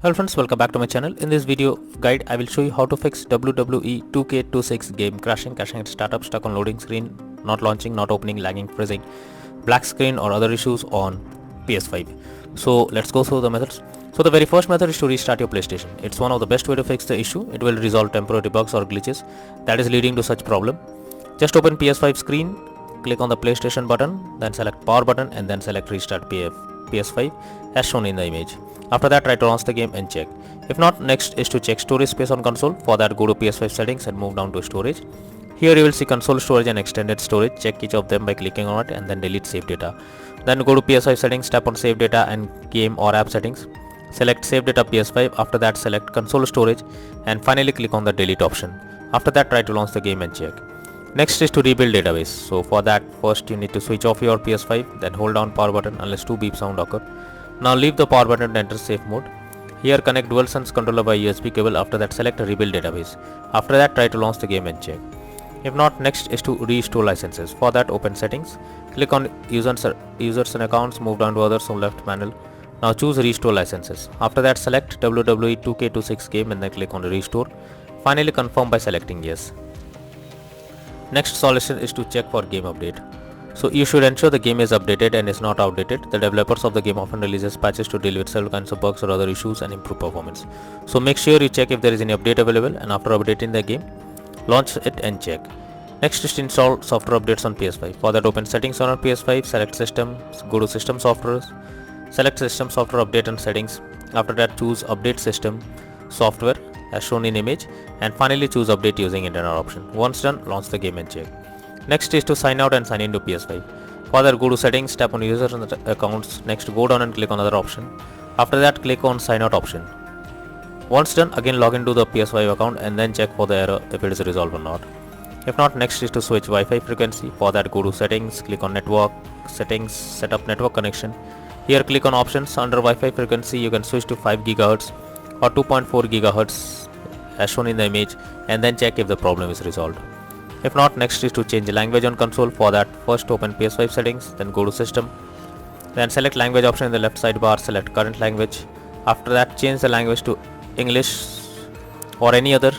Hello friends, welcome back to my channel. In this video guide, I will show you how to fix WWE 2K26 game crashing at startup, stuck on loading screen, not launching, not opening, lagging, freezing, black screen or other issues on PS5. So let's go through the methods. So the very first method is to restart your PlayStation. It's one of the best way to fix the issue. It will resolve temporary bugs or glitches that is leading to such problem. Just open PS5 screen, click on the PlayStation button, then select power button and then select restart PS5 as shown in the image. After that, try to launch the game and check. If not, next is to check storage space on console. For that, go to PS5 settings and move down to storage. Here you will see console storage and extended storage. Check each of them by clicking on it and then delete save data. Then go to PS5 settings, tap on save data and game or app settings. Select save data PS5. After that, select console storage and finally click on the delete option. After that, try to launch the game and check. Next is to rebuild database. So for that, first you need to switch off your PS5, then hold down power button unless 2 beep sound occur. Now leave the power button and enter safe mode. Here connect DualSense controller by USB cable. After that, select rebuild database. After that, try to launch the game and check. If not, next is to restore licenses. For that, open settings, click on users and accounts, move down to others on left panel. Now choose restore licenses. After that, select WWE 2K26 game and then click on restore. Finally confirm by selecting yes. Next solution is to check for game update. So you should ensure the game is updated and is not outdated. The developers of the game often releases patches to deal with several kinds of bugs or other issues and improve performance. So make sure you check if there is any update available, and after updating the game, launch it and check. Next is to install software updates on PS5. For that, open settings on our PS5, select system, go to system software, select system software update and settings. After that, choose update system software as shown in image and finally choose update using internal option. Once done, launch the game and check. Next is to sign out and sign into PS5. For that, go to settings, tap on users and accounts. Next, go down and click on other option. After that, click on sign out option. Once done, again log into the PS5 account and then check for the error if it is resolved or not. If not, next is to switch Wi-Fi frequency. For that, go to settings, click on network settings, set up network connection. Here click on options. Under Wi-Fi frequency, you can switch to 5 GHz or 2.4 GHz as shown in the image and then check if the problem is resolved. If not, next is to change the language on console. For that, first open PS5 settings, then go to system, then select language option in the left sidebar, select current language. After that, change the language to English or any other,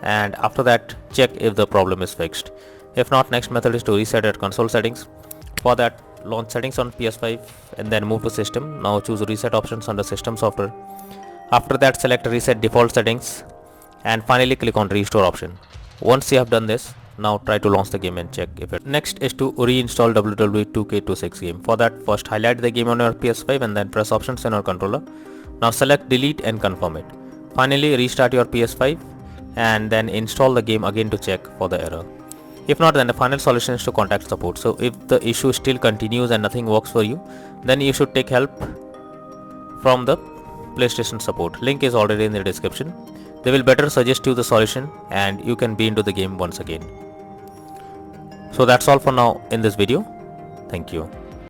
and after that, check if the problem is fixed. If not, next method is to reset at console settings. For that, launch settings on PS5 and then move to system. Now choose reset options under system software. After that, select reset default settings and finally click on restore option. Once you have done this, now try to launch the game and check if it. Next is to reinstall WWE 2K26 game. For that, first highlight the game on your PS5 and then press options in your controller. Now select delete and confirm it. Finally, restart your PS5 and then install the game again to check for the error. If not, then the final solution is to contact support. So if the issue still continues and nothing works for you, then you should take help from the PlayStation support. Link is already in the description. They will better suggest you the solution and you can be into the game once again. So that's all for now in this video. Thank you.